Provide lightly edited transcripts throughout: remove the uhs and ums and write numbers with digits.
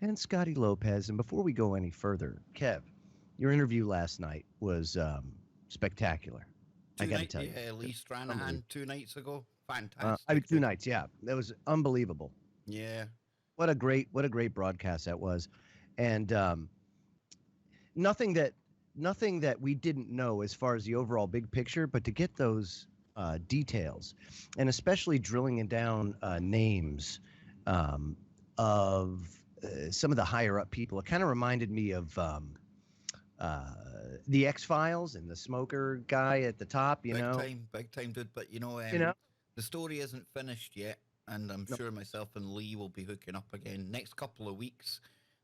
and Scotty Lopez. And before we go any further, Kev, your interview last night was spectacular. I got to tell you. Yeah, Lee Stranahan 2 nights ago. I Fantastic. mean, 2 nights, yeah. That was unbelievable. Yeah. What a great broadcast that was. And nothing that we didn't know as far as the overall big picture, but to get those details, and especially drilling down names of some of the higher up people. It kind of reminded me of the X-Files and the smoker guy at the top, big time, dude. But the story isn't finished yet, and I'm sure myself and Lee will be hooking up again next couple of weeks.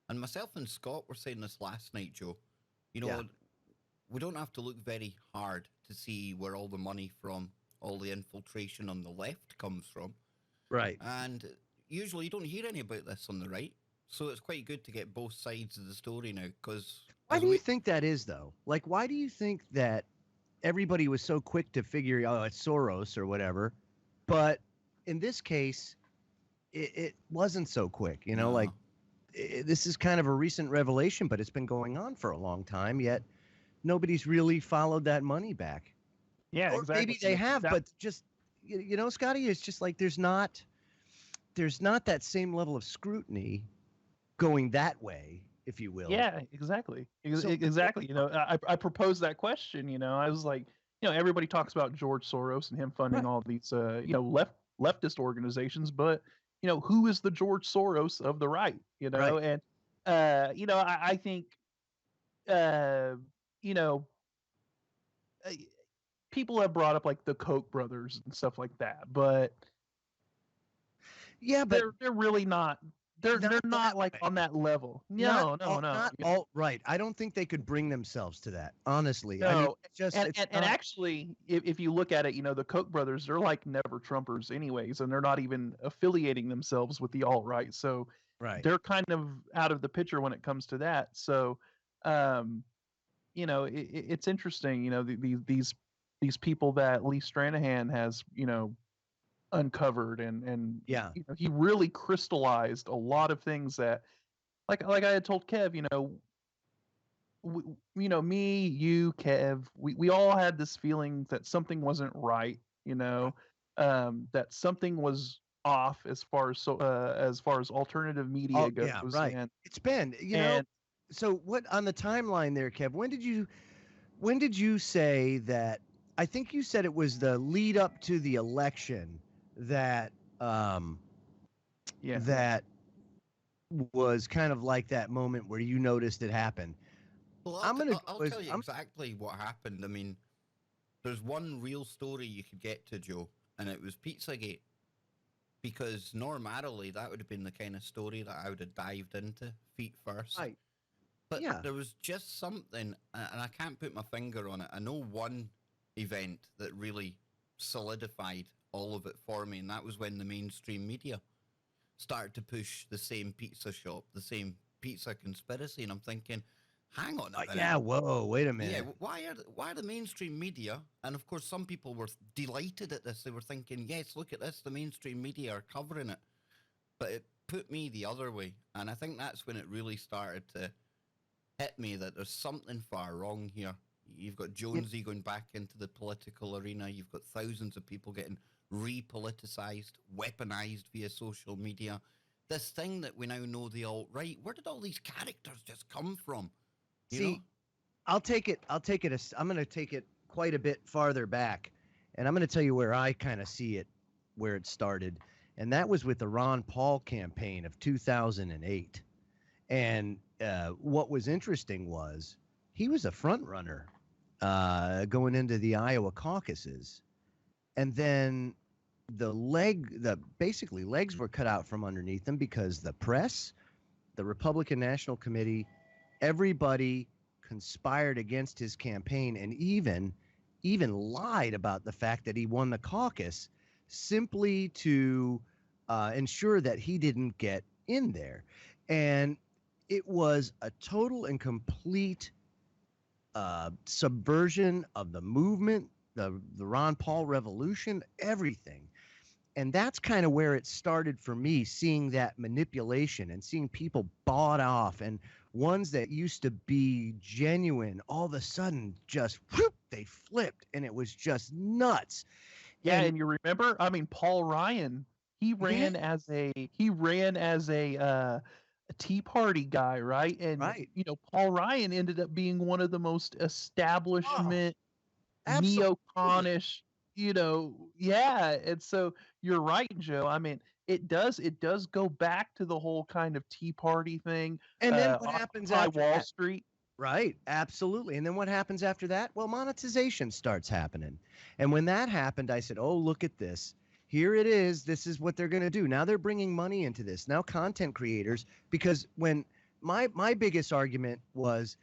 And myself and Scott were saying this last night, Joe. We don't have to look very hard to see where all the money from all the infiltration on the left comes from. Right. And usually you don't hear any about this on the right. So it's quite good to get both sides of the story now. Because why do you think that is, though? Like, why do you think that everybody was so quick to figure, it's Soros or whatever? But in this case, it wasn't so quick. This is kind of a recent revelation, but it's been going on for a long time, yet nobody's really followed that money back. Yeah, or exactly. Maybe they have, but just, Scotty, it's just like there's not that same level of scrutiny going that way, if you will. Yeah, exactly. Exactly. I proposed that question, I was like, everybody talks about George Soros and him funding all these, leftist organizations, but, who is the George Soros of the right, and, I think, people have brought up like the Koch brothers and stuff like that, but yeah, but they're really not. They're not like on that level. No. Not all right. I don't think they could bring themselves to that. Honestly, no. Actually, if you look at it, the Koch brothers, they're like never Trumpers, anyways, and they're not even affiliating themselves with the alt right. So they're kind of out of the picture when it comes to that. So, it's interesting. These people that Lee Stranahan has, uncovered and he really crystallized a lot of things that like I had told Kev, me, you, Kev, we all had this feeling that something wasn't right, that something was off as far as alternative media goes. Yeah, right. And it's been, so what on the timeline there, Kev, when did you say that? I think you said it was the lead up to the election that that was kind of like that moment where you noticed it happen. Well, I'll tell you exactly what happened. I mean, there's one real story you could get to, Joe, and it was PizzaGate. Because normally that would have been the kind of story that I would have dived into feet first. Right. But there was just something, and I can't put my finger on it. I know one event that really solidified all of it for me, and that was when the mainstream media started to push the same pizza shop, the same pizza conspiracy, and I'm thinking, hang on a minute. Yeah, whoa, wait a minute. Yeah, why are the mainstream media, and of course some people were delighted at this, they were thinking, yes, look at this, the mainstream media are covering it. But it put me the other way, and I think that's when it really started to hit me that there's something far wrong here. You've got Jonesy going back into the political arena. You've got thousands of people getting repoliticized, weaponized via social media. This thing that we now know the alt-right, where did all these characters just come from? You know? I'm going to take it quite a bit farther back, and I'm going to tell you where I kind of see it, where it started. And that was with the Ron Paul campaign of 2008. And what was interesting was he was a front runner going into the Iowa caucuses, and then basically legs were cut out from underneath him because the press, the Republican National Committee, everybody conspired against his campaign, and even lied about the fact that he won the caucus simply to ensure that he didn't get in there. And it was a total and complete subversion of the movement, the Ron Paul revolution, everything. And that's kind of where it started for me, seeing that manipulation and seeing people bought off, and ones that used to be genuine, all of a sudden just whoop, they flipped, and it was just nuts. Yeah, and you remember, I mean, Paul Ryan, he ran Yeah. as a Tea Party guy, right? And Right. you know, Paul Ryan ended up being one of the most Oh, establishment absolutely. neoconish, you know, yeah. And so you're right, Joe. I mean, it does go back to the whole kind of Tea Party thing, And then what happens Occupy after Wall that? Street. Right, absolutely. And then what happens after that? Well, monetization starts happening. And when that happened, I said, "Oh, look at this. Here it is. This is what they're going to do. Now they're bringing money into this. Now content creators, because when my biggest argument was,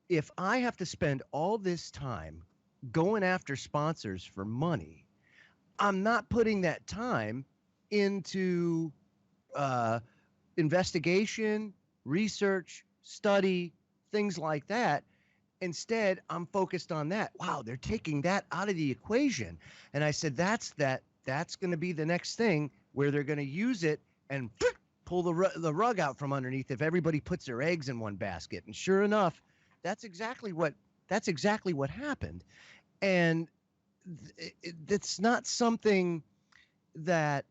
if I have to spend all this time going after sponsors for money, I'm not putting that time into uh, investigation, research, study, things like that. Instead, I'm focused on that. Wow, they're taking that out of the equation. And I said, that's going to be the next thing where they're going to use it and pull the rug out from underneath if everybody puts their eggs in one basket. And sure enough, that's exactly what happened. And it's not something that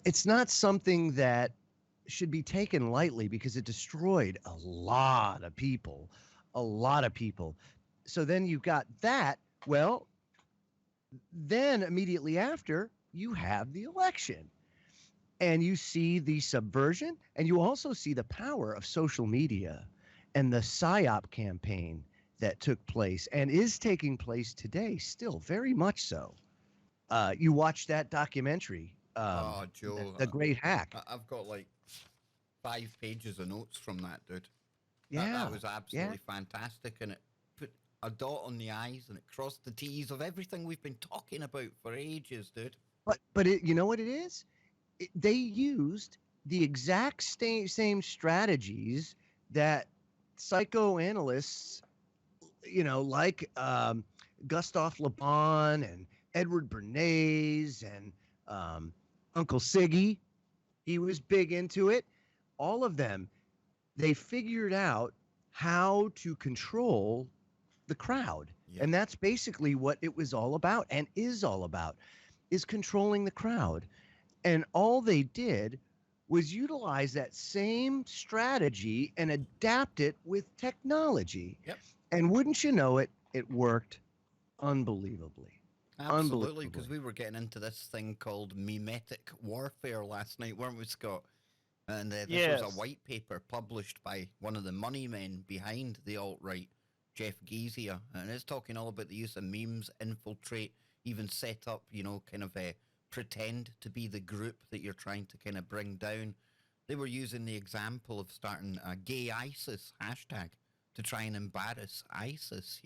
it's not something that should be taken lightly, because it destroyed a lot of people, a lot of people. So then you've got that. Well, then immediately after, you have the election, and you see the subversion, and you also see the power of social media and the PSYOP campaign that took place and is taking place today, still very much so. You watch that documentary, Oh, Joe, the Great Hack. I've got like 5 pages of notes from that, dude. Yeah, That was absolutely fantastic, and it put a dot on the I's and it crossed the T's of everything we've been talking about for ages, dude. But you know what it is? They used the exact same strategies that psychoanalysts, like Gustav Le Bon and Edward Bernays and Uncle Siggy. He was big into it. All of them, they figured out how to control the crowd. Yep. And that's basically what it was all about, and is all about, is controlling the crowd. And all they did was utilize that same strategy and adapt it with technology. Yep. And wouldn't you know it, it worked unbelievably. Absolutely, because we were getting into this thing called mimetic warfare last night, weren't we, Scott? And this was a white paper published by one of the money men behind the alt-right, Jeff Geezier, and it's talking all about the use of memes, infiltrate, even set up, kind of pretend to be the group that you're trying to kind of bring down. They were using the example of starting a gay ISIS hashtag to try and embarrass ISIS,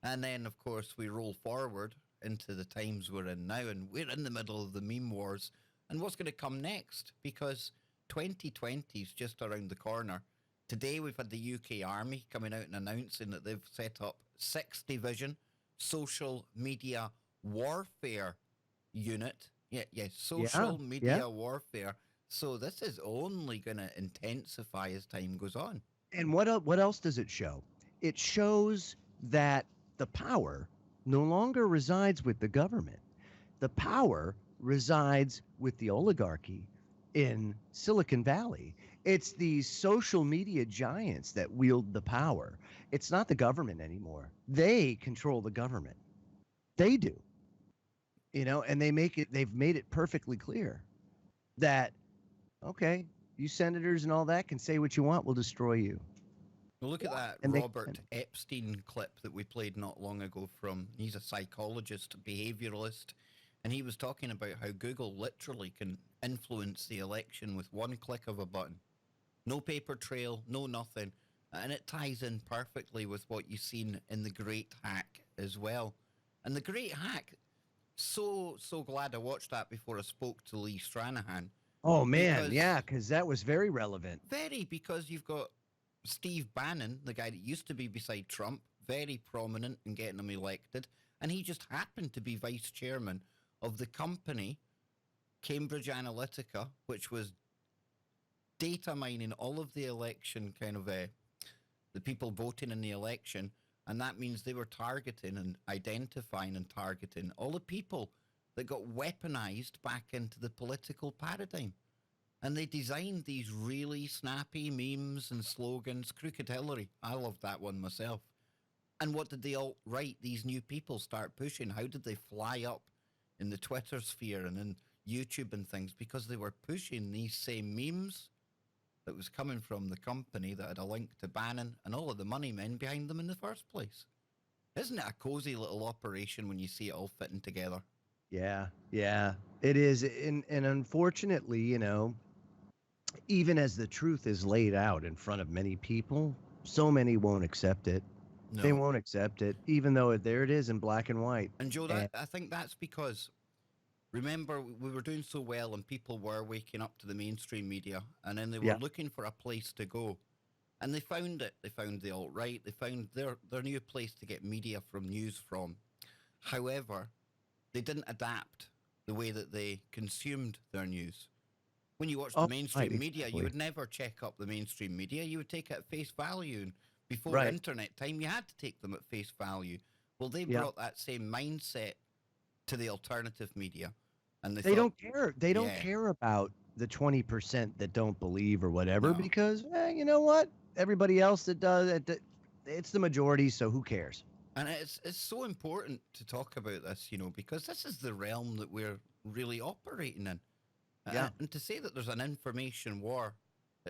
And then, of course, we roll forward into the times we're in now, and we're in the middle of the meme wars. And what's going to come next? Because 2020 is just around the corner. Today, we've had the UK Army coming out and announcing that they've set up 6th Division Social Media Warfare Unit. Social media warfare. So this is only going to intensify as time goes on. And what else does it show? It shows that the power no longer resides with the government. The power resides with the oligarchy in Silicon Valley. It's these social media giants that wield the power. It's not the government anymore. They control the government. They do. And they've made it perfectly clear that, okay, you senators and all that can say what you want, we'll destroy you. Well, look at that Robert Epstein clip that we played not long ago he's a psychologist, behavioralist, and he was talking about how Google literally can influence the election with one click of a button. No paper trail, no nothing. And it ties in perfectly with what you've seen in the Great Hack as well. And the Great Hack, so glad I watched that before I spoke to Lee Stranahan. Oh, man, because that was very relevant. Very, because you've got Steve Bannon, the guy that used to be beside Trump, very prominent in getting him elected, and he just happened to be vice chairman of the company Cambridge Analytica, which was data mining all of the election the people voting in the election. And that means they were targeting and identifying and targeting all the people that got weaponized back into the political paradigm. And they designed these really snappy memes and slogans. Crooked Hillary. I love that one myself. And what did the alt-right, these new people, start pushing? How did they fly up in the Twitter sphere and in YouTube and things? Because they were pushing these same memes that was coming from the company that had a link to Bannon and all of the money men behind them in the first place. Isn't it a cozy little operation when you see it all fitting together? Yeah, it is. And unfortunately, you know, even as the truth is laid out in front of many people, so many won't accept it. No. They won't accept it, even though there it is in black and white. And Joe, I think that's because, remember, we were doing so well and people were waking up to the mainstream media, and then they were looking for a place to go. And they found it. They found the alt-right. They found their new place to get media from news from. However, they didn't adapt the way that they consumed their news. When you watch the mainstream media, you would never check up the mainstream media. You would take it at face value. And before internet time, you had to take them at face value. Well, they brought that same mindset to the alternative media. And they don't care. They don't care about the 20% that don't believe or whatever, because you know what? Everybody else that does it, it's the majority, so who cares? And it's so important to talk about this, you know, because this is the realm that we're really operating in. And to say that there's an information war,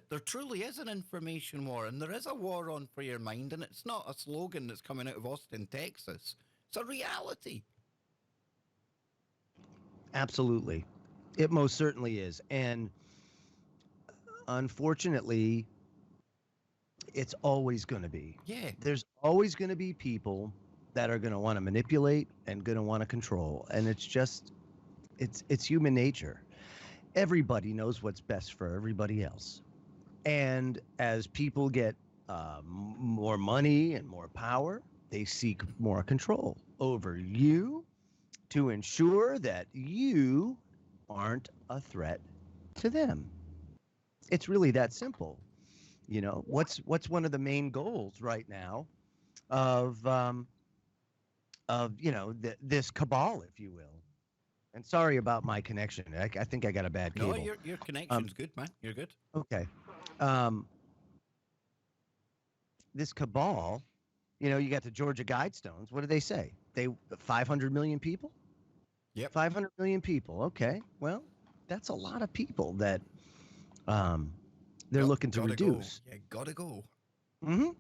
there truly is an information war, and there is a war on for your mind, and it's not a slogan that's coming out of Austin, Texas. It's a reality. Absolutely. It most certainly is. And unfortunately, it's always going to be. Yeah. There's always going to be people that are going to want to manipulate and going to want to control. And it's just, it's human nature. Everybody knows what's best for everybody else. And as people get more money and more power, they seek more control over you to ensure that you aren't a threat to them. It's really that simple. You know, what's one of the main goals right now of you know, this cabal, if you will. And sorry about my connection. I think I got a bad cable. No, your connection's good, man. You're good. Okay. This cabal, you know, you got the Georgia Guidestones. What do they say? 500 million people? Yep. 500 million people. Okay. Well, that's a lot of people that they're looking to reduce. Go. Yeah, gotta go. Mm-hmm.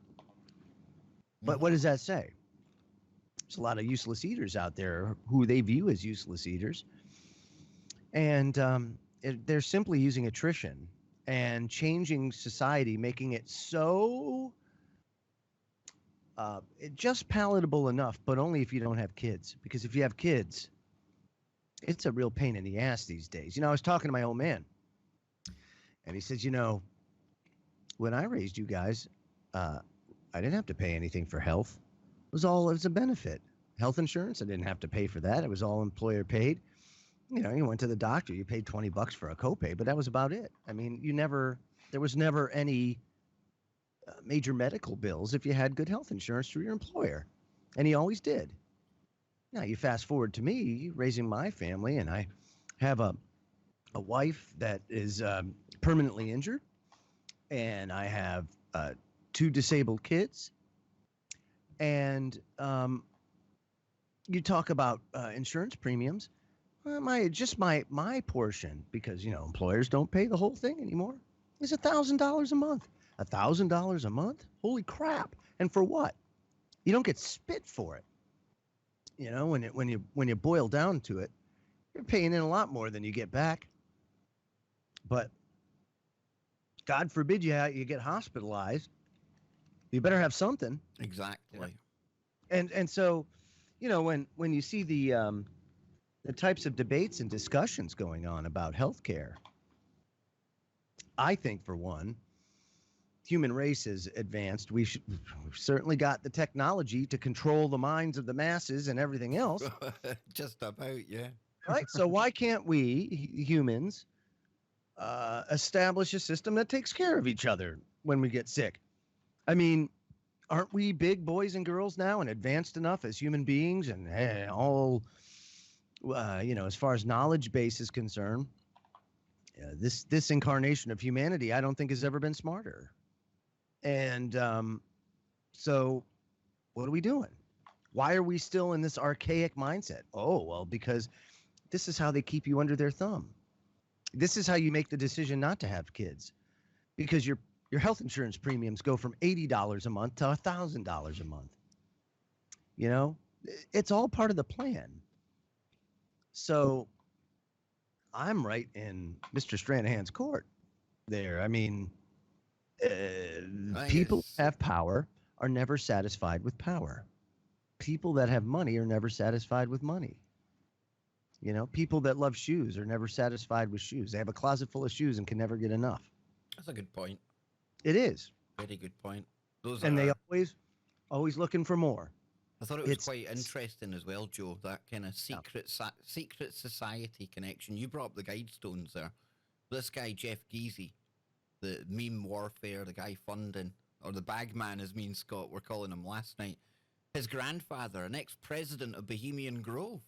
But what does that say? There's a lot of useless eaters out there who they view as useless eaters. And they're simply using attrition and changing society, making it so just palatable enough, but only if you don't have kids. Because if you have kids, it's a real pain in the ass these days. You know, I was talking to my old man, and he says, you know, when I raised you guys, I didn't have to pay anything for health. It was a benefit. Health insurance, I didn't have to pay for that. It was all employer paid. You know, you went to the doctor, you paid $20 for a copay, but that was about it. I mean, there was never any major medical bills if you had good health insurance through your employer. And he always did. Now you fast forward to me raising my family, and I have a wife that is permanently injured, and I have 2 disabled kids. And you talk about insurance premiums. My portion, because, you know, employers don't pay the whole thing anymore, is $1,000 a month. $1,000 a month? Holy crap! And for what? You don't get spit for it. You know, when you boil down to it, you're paying in a lot more than you get back. But God forbid you get hospitalized. You better have something. Exactly. And so, you know, when you see the types of debates and discussions going on about healthcare, I think, for one, human race has advanced. We've certainly got the technology to control the minds of the masses and everything else. Just about, yeah. Right? So why can't we humans establish a system that takes care of each other when we get sick? I mean, aren't we big boys and girls now and advanced enough as human beings and all, as far as knowledge base is concerned, this incarnation of humanity, I don't think has ever been smarter. And so what are we doing? Why are we still in this archaic mindset? Oh, well, because this is how they keep you under their thumb. This is how you make the decision not to have kids, because your health insurance premiums go from $80 a month to $1,000 a month. You know, it's all part of the plan. So I'm right in Mr. Stranahan's court there. I mean, people who have power are never satisfied with power. People that have money are never satisfied with money. You know, people that love shoes are never satisfied with shoes. They have a closet full of shoes and can never get enough. That's a good point. It is. Very good point. They always looking for more. I thought it was quite interesting as well, Joe, that kind of secret society connection. You brought up the Guidestones there. This guy, Jeff Geezy, the meme warfare, the guy funding, or the bagman, as me and Scott were calling him last night, his grandfather, an ex-president of Bohemian Grove.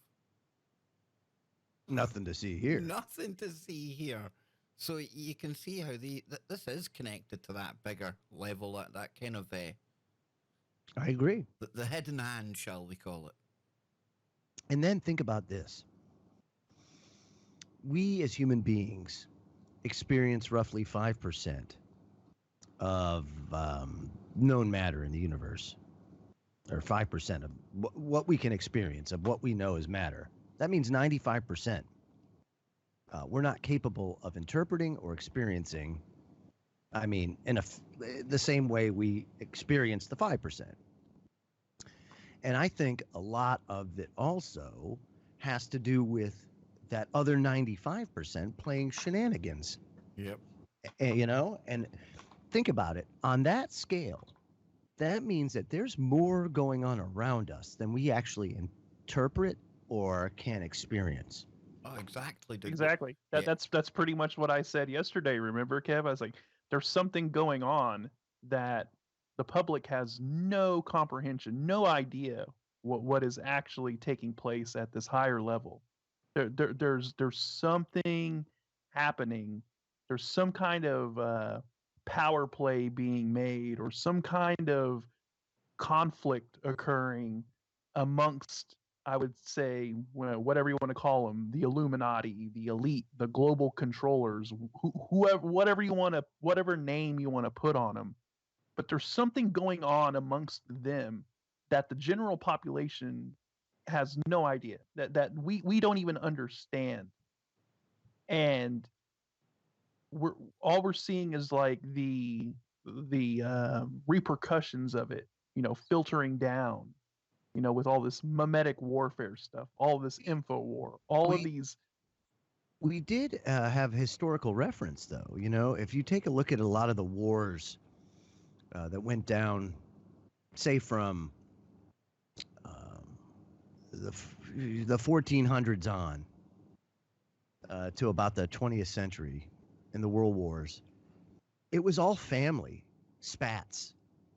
Nothing to see here. Nothing to see here. So you can see how this is connected to that bigger level, that kind of... I agree. The hidden hand, shall we call it. And then think about this. We as human beings experience roughly 5% of known matter in the universe, or 5% of what we can experience, of what we know as matter. That means 95%. We're not capable of interpreting or experiencing, I mean, in the same way we experience the 5%. And I think a lot of it also has to do with that other 95% playing shenanigans. Yep. And think about it. On that scale, that means that there's more going on around us than we actually interpret or can experience. Oh, exactly. Dude. Exactly. That's pretty much what I said yesterday. Remember, Kev? I was like, there's something going on that the public has no comprehension, no idea what is actually taking place at this higher level. There's something happening. There's some kind of power play being made, or some kind of conflict occurring amongst, I would say, whatever you want to call them, the Illuminati, the elite, the global controllers, whoever, whatever name you want to put on them. But there's something going on amongst them that the general population has no idea, that we don't even understand. And we're seeing is like the repercussions of it, filtering down, with all this memetic warfare stuff, all this info war, of these. We did have historical reference, though. If you take a look at a lot of the wars that went down, say from the 1400s on to about the 20th century in the world wars, it was all family spats.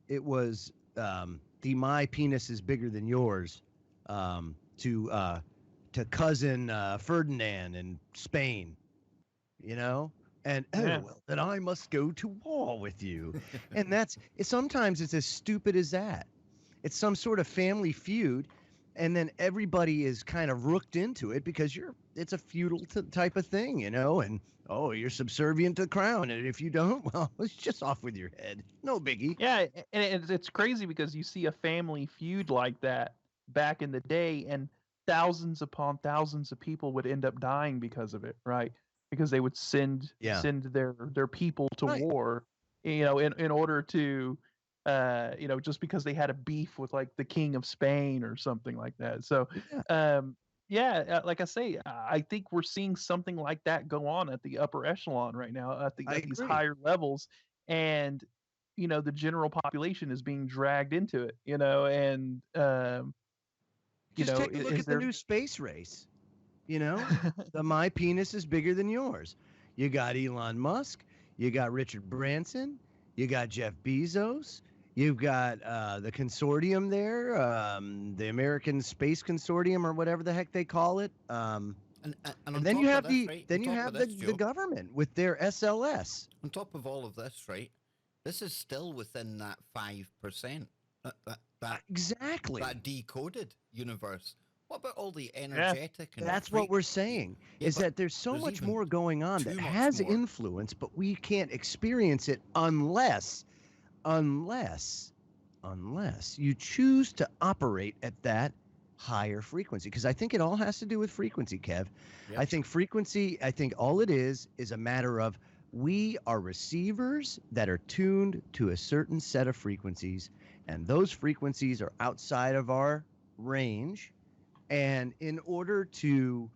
It was the my penis is bigger than yours to cousin Ferdinand in Spain, and well, then I must go to war with you. And sometimes it's as stupid as that. It's some sort of family feud, and then everybody is kind of rooked into it because it's a feudal type of thing, and you're subservient to the crown, and if you don't, well, it's just off with your head. No biggie. Yeah, and it's crazy because you see a family feud like that back in the day, and thousands upon thousands of people would end up dying because of it, right? Because they would send their people to war, in order to, just because they had a beef with like the King of Spain or something like that. So, like I say, I think we're seeing something like that go on at the upper echelon right now, at these higher levels, and the general population is being dragged into it. Just take a look at the new space race. You know, my penis is bigger than yours. You got Elon Musk. You got Richard Branson. You got Jeff Bezos. You've got the consortium there, the American Space Consortium or whatever the heck they call it. And then you have the government with their SLS. On top of all of this, right? This is still within that 5%. Exactly. That decoded universe. What about all the energetic and that's what we're saying, is that there's so much more going on that has influence, but we can't experience it unless you choose to operate at that higher frequency. Because I think it all has to do with frequency, Kev. Yep. I think all it is a matter of we are receivers that are tuned to a certain set of frequencies, and those frequencies are outside of our range. And in order to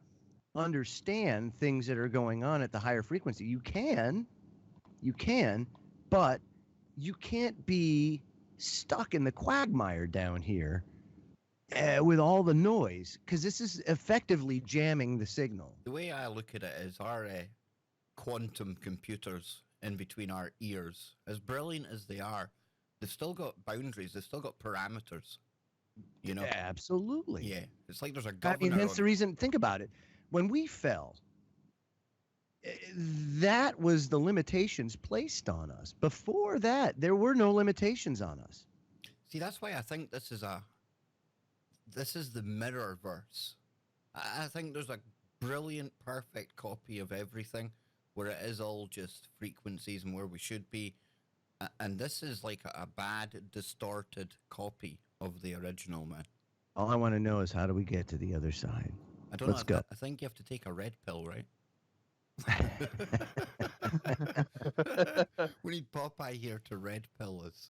understand things that are going on at the higher frequency, you can, but you can't be stuck in the quagmire down here with all the noise, because this is effectively jamming the signal. The way I look at it is our quantum computers in between our ears, as brilliant as they are, they've still got boundaries, they've still got parameters. You know? Yeah, absolutely. Yeah. It's like there's a governor. I mean, hence the reason, think about it. When we fell, that was the limitations placed on us. Before that, there were no limitations on us. See, that's why I think this is the mirrorverse. I think there's a brilliant, perfect copy of everything where it is all just frequencies and where we should be. And this is like a bad, distorted copy of the original, man. All I want to know is, how do we get to the other side? I don't know. Let's go. I think you have to take a red pill, right? We need Popeye here to red pill us.